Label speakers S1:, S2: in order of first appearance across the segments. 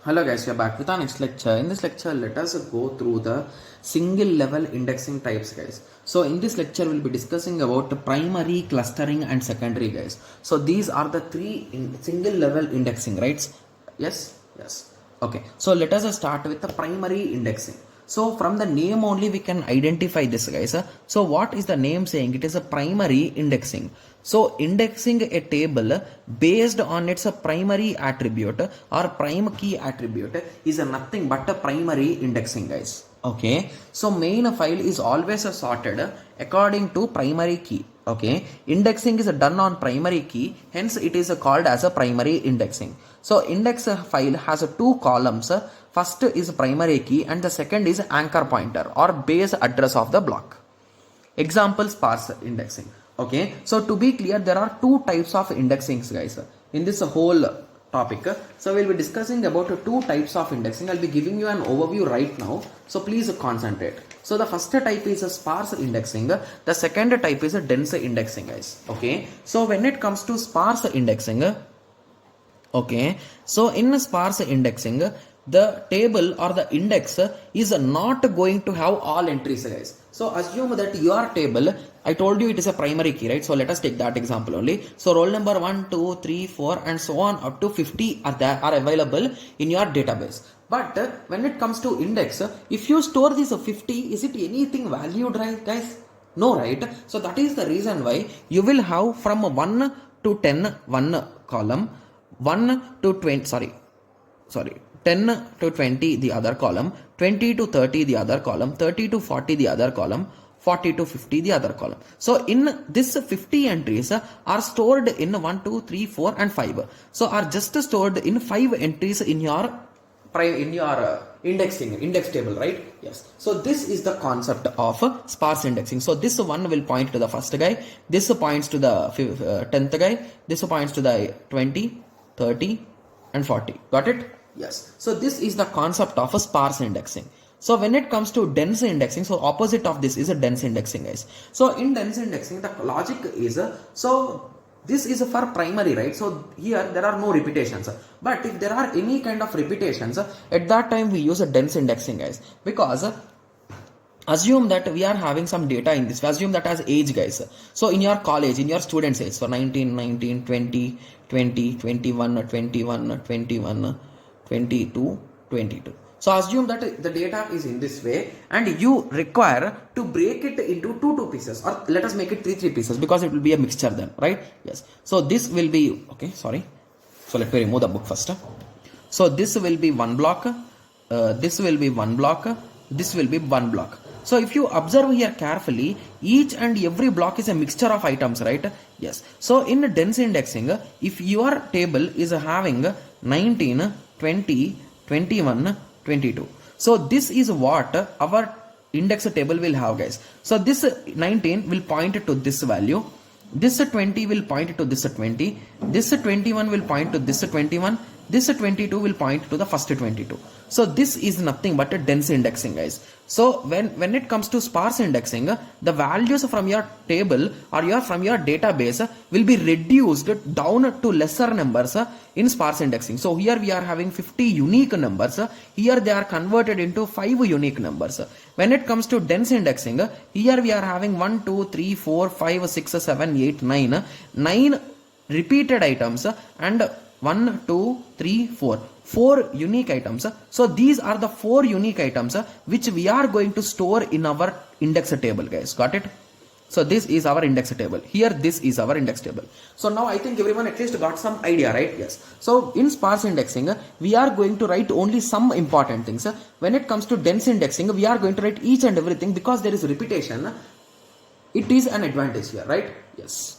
S1: Hello guys, we are back with our next lecture. In this lecture, let us go through the single level indexing types, guys. So in this lecture, we'll be discussing about primary, clustering and secondary, guys. So these are the three single level indexing, right? Yes. Okay, so let us start with the primary indexing. So from the name only we can identify this, guys. So what is the name saying? It is a primary indexing. So indexing a table based on its primary attribute or prime key attribute is nothing but a primary indexing, guys. Okay, so main file is always sorted according to primary key. Okay, indexing is done on primary key, hence it is called as a primary indexing. So index file has two columns. First is primary key and the second is anchor pointer or base address of the block. Example, sparse indexing. Okay, so to be clear, there are two types of indexings, guys, in this whole topic. So we'll be discussing about two types of indexing. I'll be giving you an overview right now, so please concentrate. So the first type is a sparse indexing, the second type is a dense indexing, guys. Okay, so when it comes to sparse indexing, okay, so in sparse indexing, the table or the index is not going to have all entries, guys. So assume that your table, I told you it is a primary key, right? So let us take that example only. So roll number 1, 2, 3, 4 and so on up to 50 are available in your database. But when it comes to index, if you store this 50, is it anything valued, right, guys? No, right? So that is the reason why you will have from 1 to 10 one column, 1 to 20, 10 to 20 the other column, 20 to 30 the other column, 30 to 40 the other column, 40 to 50 the other column. So in this 50 entries are stored in 1, 2, 3, 4 and 5. So are just stored in 5 entries in your index table, right? Yes. So this is the concept of sparse indexing. So this one will point to the first guy, this points to the 10th guy, this points to the 20, 30 and 40. Got it? Yes. So this is the concept of a sparse indexing. So when it comes to dense indexing, so opposite of this is a dense indexing, guys. So in dense indexing, the logic is, so this is for primary, right? So here there are no repetitions. But if there are any kind of repetitions, at that time we use a dense indexing, guys. Because assume that we are having some data in this. We assume that as age, guys. So in your college, in your students' age, so 19, 19, 20, 20, 21, 21, 21, 22, 22. So assume that the data is in this way and you require to break it into two pieces, or let us make it three pieces because it will be a mixture then, right? Yes. So this will be, okay, sorry. So let me remove the book first. So this will be one block, this will be one block, this will be one block. So if you observe here carefully, each and every block is a mixture of items, right? Yes. So in dense indexing, if your table is having 19, 20, 21, 22. So this is what our index table will have, guys. So this 19 will point to this value. This 20 will point to this 20. This 21 will point to this 21. This 22 will point to the first 22. So this is nothing but a dense indexing, guys. So when it comes to sparse indexing, the values from your table or from your database will be reduced down to lesser numbers in sparse indexing. So here we are having 50 unique numbers. Here they are converted into 5 unique numbers. When it comes to dense indexing, here we are having 1, 2, 3, 4, 5, 6, 7, 8, 9. 9 repeated items and 1, 2, 3, 4. 4 unique items. So these are the 4 unique items which we are going to store in our index table, guys. Got it? So this is our index table. Here this is our index table. So now I think everyone at least got some idea, right? Yes. So in sparse indexing, we are going to write only some important things. When it comes to dense indexing, we are going to write each and everything because there is repetition. It is an advantage here, right? Yes.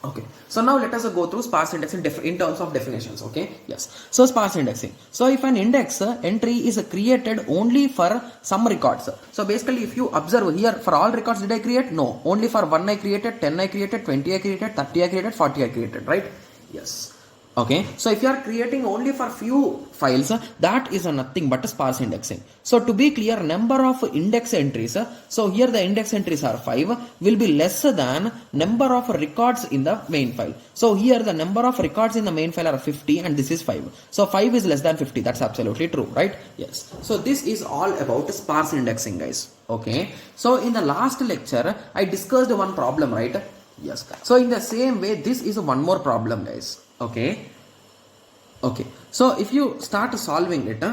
S1: Okay, so now let us go through sparse indexing in terms of definitions. Okay, yes. So sparse indexing. So if an index entry is created only for some records. So basically, if you observe here, for all records did I create? No, only for 1 I created, 10 I created, 20 I created, 30 I created, 40 I created, right? Yes. Okay, so if you are creating only for few files, that is nothing but sparse indexing. So to be clear, number of index entries, so here the index entries are 5, will be less than number of records in the main file. So here the number of records in the main file are 50 and this is 5. So 5 is less than 50. That's absolutely true, right? Yes. So this is all about sparse indexing, guys. Okay. So in the last lecture, I discussed one problem, right? Yes. So in the same way, this is one more problem, guys. Okay. So if you start solving it,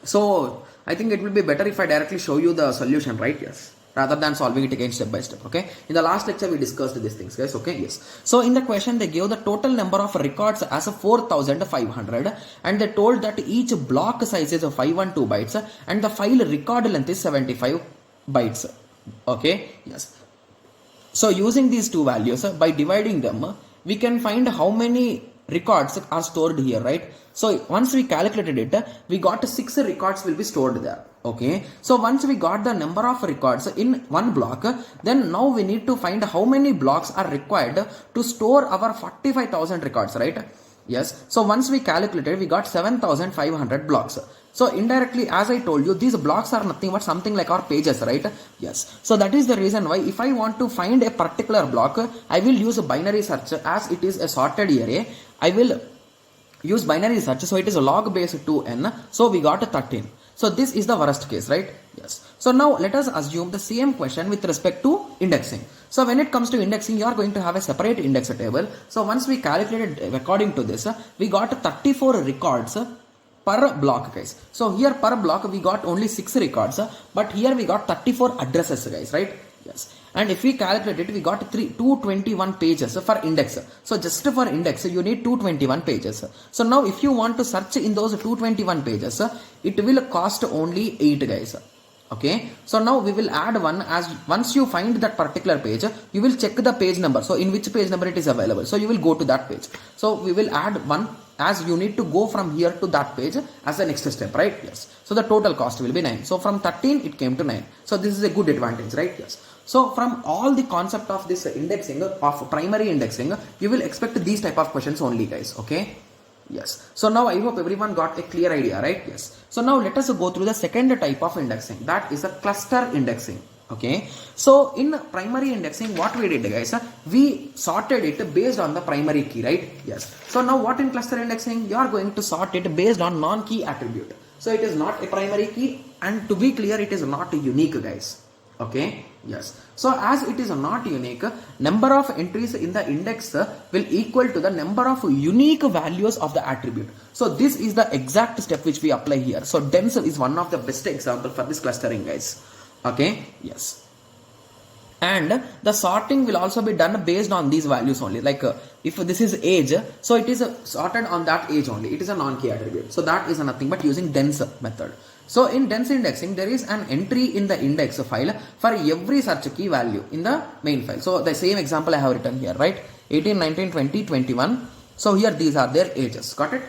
S1: so I think it will be better if I directly show you the solution, right? Yes, rather than solving it again step by step. Okay, in the last lecture we discussed these things, guys. Okay, yes. So in the question they gave the total number of records as a 4500 and they told that each block size is 512 bytes and the file record length is 75 bytes. Okay, yes. So using these two values, by dividing them, we can find how many records are stored here, right? So once we calculated it, we got 6 records will be stored there. Okay, so once we got the number of records in one block, then now we need to find how many blocks are required to store our 45,000 records, right? Yes, so once we calculated, we got 7,500 blocks. So indirectly, as I told you, these blocks are nothing but something like our pages, right? Yes. So that is the reason why if I want to find a particular block, I will use a binary search as it is a sorted array. I will use binary search. So it is a log base 2n. So we got a 13. So this is the worst case, right? Yes. So now let us assume the same question with respect to indexing. So when it comes to indexing, you are going to have a separate index table. So once we calculated according to this, we got 34 records per block, guys. So here per block we got only 6 records, but here we got 34 addresses, guys, right? Yes. And if we calculate it, we got 221 pages for index. So just for index, you need 221 pages. So now if you want to search in those 221 pages, it will cost only 8, guys. Okay, so now we will add one as once you find that particular page, you will check the page number. So in which page number it is available. So you will go to that page. So we will add one as you need to go from here to that page as the next step, right? Yes. So the total cost will be 9. So from 13 it came to 9. So this is a good advantage, right? Yes. So from all the concept of this indexing, of primary indexing, you will expect these type of questions only, guys. Okay. Yes. So now I hope everyone got a clear idea, right? Yes. So now let us go through the second type of indexing. That is a cluster indexing. Okay. So in primary indexing, what we did, guys, we sorted it based on the primary key, right? Yes. So now what in cluster indexing? You are going to sort it based on non-key attribute. So it is not a primary key, and to be clear, it is not unique, guys. Okay. Yes. So as it is not unique, number of entries in the index will equal to the number of unique values of the attribute. So this is the exact step which we apply here. So dense is one of the best example for this clustering, guys. Okay. Yes. And the sorting will also be done based on these values only. Like if this is age, so it is sorted on that age only. It is a non-key attribute. So that is nothing but using dense method. So in dense indexing, there is an entry in the index file for every search key value in the main file. So the same example I have written here, right? 18, 19, 20, 21. So here these are their ages. Got it?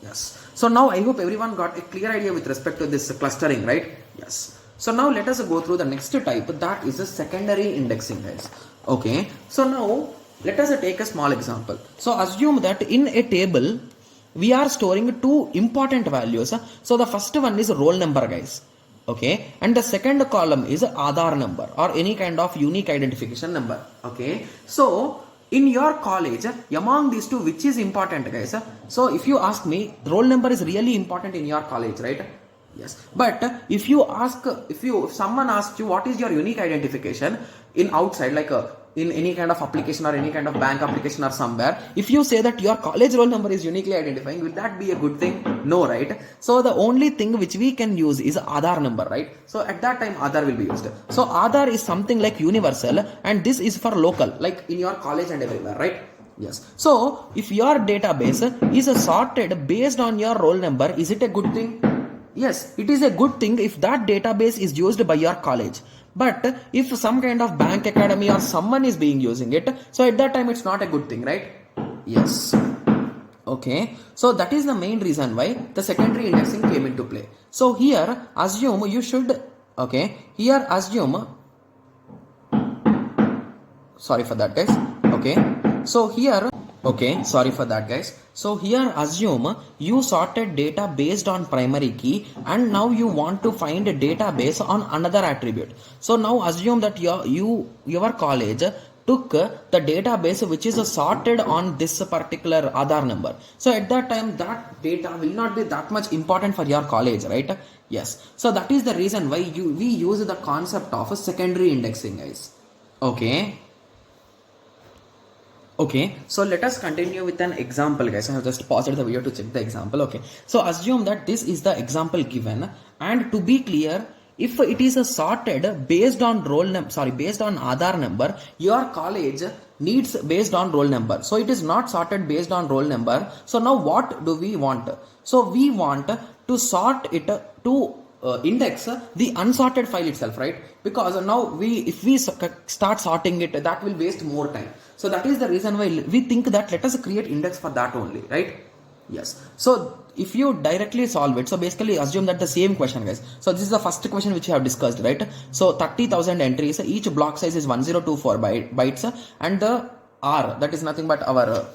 S1: Yes. So now I hope everyone got a clear idea with respect to this clustering, right? Yes. So now let us go through the next type, that is a secondary indexing, guys. Okay. So now let us take a small example. So assume that in a table, we are storing two important values. So the first one is roll number, guys. Okay. And the second column is Aadhaar number or any kind of unique identification number. Okay. So in your college, among these two, which is important, guys? So if you ask me, roll number is really important in your college, right? Yes. But if someone asks you what is your unique identification in outside, like in any kind of application or any kind of bank application or somewhere, if you say that your college roll number is uniquely identifying, will that be a good thing? No, right? So the only thing which we can use is Aadhaar number, right? So at that time Aadhaar will be used. So Aadhaar is something like universal, and this is for local, like in your college and everywhere, right? Yes. So if your database is sorted based on your roll number, is it a good thing? Yes, it is a good thing if that database is used by your college. But if some kind of bank academy or someone is being using it, so at that time it's not a good thing, right? Yes. Okay. So that is the main reason why the secondary indexing came into play. So here assume you should, okay, here assume, sorry for that, guys. Okay. So here Okay, sorry for that, guys. So here assume you sorted data based on primary key and now you want to find a database on another attribute. So now assume that your college took the database which is sorted on this particular Aadhaar number. So at that time that data will not be that much important for your college, right? Yes. So that is the reason why we use the concept of secondary indexing, guys. Okay, so let us continue with an example, guys. I have just paused the video to check the example. Okay, so assume that this is the example given, and to be clear, if it is a sorted based on based on Aadhaar number, your college needs based on roll number. So it is not sorted based on roll number. So now what do we want? So we want to sort it to index the unsorted file itself, right? Because now if we start sorting it, that will waste more time. So that is the reason why we think that let us create index for that only, right? Yes. So if you directly solve it, so basically assume that the same question, guys. So this is the first question which we have discussed, right? So 30,000 entries, each block size is 1024 bytes, and the R, that is nothing but our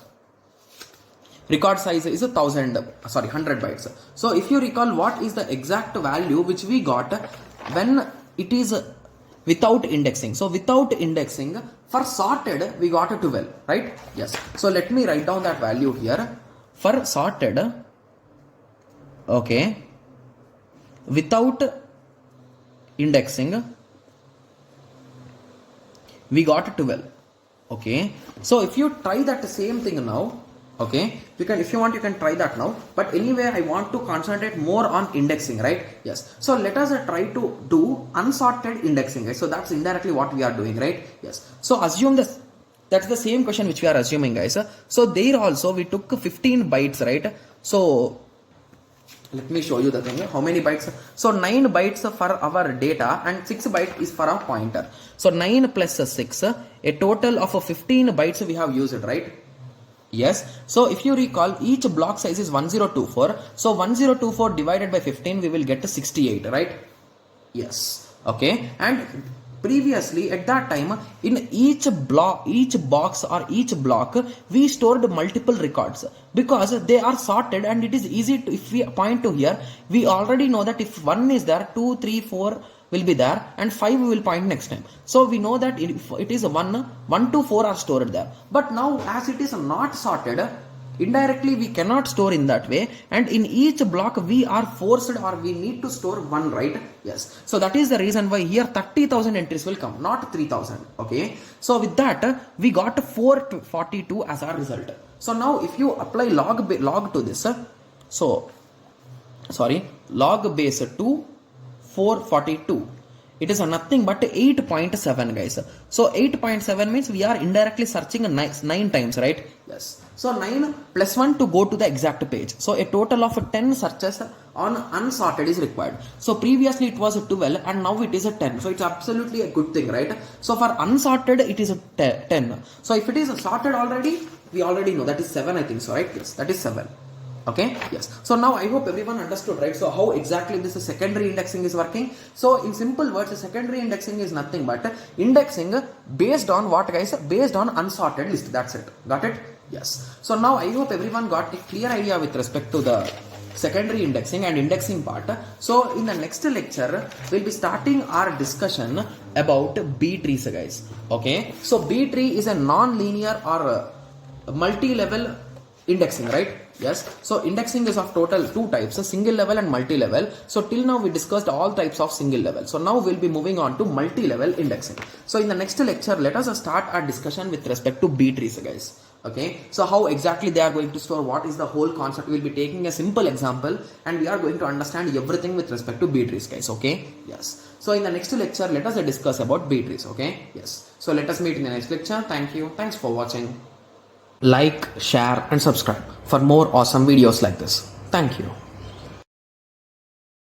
S1: record size is 100 bytes. So if you recall, what is the exact value which we got when it is without indexing? So without indexing, for sorted we got 12, right? Yes. So let me write down that value here. For sorted, okay, without indexing we got 12. Okay, so if you try that same thing now, okay, you can, if you want, you can try that now, but anyway I want to concentrate more on indexing, right? Yes. So let us try to do unsorted indexing, guys. So that's indirectly what we are doing, right? Yes. So assume this, that's the same question which we are assuming, guys. So there also we took 15 bytes, right? So let me show you the thing. How many bytes? So 9 bytes for our data and 6 bytes is for a pointer. So 9 plus 6, a total of 15 bytes we have used, right? Yes. So if you recall, each block size is 1024. So 1024 divided by 15, we will get to 68, right? Yes. Okay. And previously at that time, in each block, each box or each block, we stored multiple records because they are sorted, and it is easy to, if we point to here, we already know that if 1 is there, 2, 3, 4 will be there, and 5 we will point next time. So we know that if it is 1 to 4 are stored there. But now as it is not sorted, indirectly we cannot store in that way, and in each block we are forced or we need to store 1, right? Yes. So that is the reason why here 30,000 entries will come, not 3,000. Okay. So with that we got 442 as our result. So now if you apply log to this, log base to 442, it is nothing but 8.7, guys. So 8.7 means we are indirectly searching 9 times, right? Yes. So 9 plus 1 to go to the exact page. So a total of 10 searches on unsorted is required. So previously it was 12 and now it is a 10. So it's absolutely a good thing, right? So for unsorted it is a 10. So if it is sorted already, we already know that is 7, I think so, right? Yes, that is 7. Okay, yes. So now I hope everyone understood, right? So how exactly this secondary indexing is working. So in simple words, secondary indexing is nothing but indexing based on what, guys? Based on unsorted list. That's it. Got it? Yes. So now I hope everyone got a clear idea with respect to the secondary indexing and indexing part. So in the next lecture, we'll be starting our discussion about B trees, guys. Okay. So B tree is a non-linear or multi-level indexing, right? Yes. So indexing is of total 2 types, a single level and multi-level. So till now we discussed all types of single level. So now we'll be moving on to multi-level indexing. So in the next lecture, let us start our discussion with respect to B trees, guys. Okay. So how exactly they are going to store, what is the whole concept? We'll be taking a simple example and we are going to understand everything with respect to B trees, guys. Okay. Yes. So in the next lecture, let us discuss about B trees. Okay. Yes. So let us meet in the next lecture. Thank you. Thanks for watching. Like, share and subscribe for more awesome videos like this. Thank you.